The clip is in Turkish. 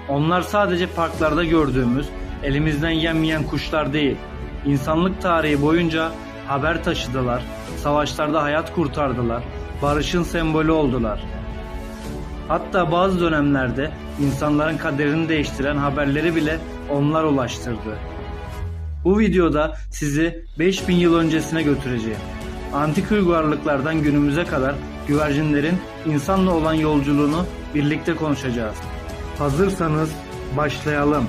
Onlar sadece parklarda gördüğümüz, elimizden yenmeyen kuşlar değil. İnsanlık tarihi boyunca haber taşıdılar, savaşlarda hayat kurtardılar, barışın sembolü oldular. Hatta bazı dönemlerde insanların kaderini değiştiren haberleri bile onlar ulaştırdı. Bu videoda sizi 5000 yıl öncesine götüreceğim. Antik uygarlıklardan günümüze kadar güvercinlerin insanla olan yolculuğunu birlikte konuşacağız. Hazırsanız başlayalım.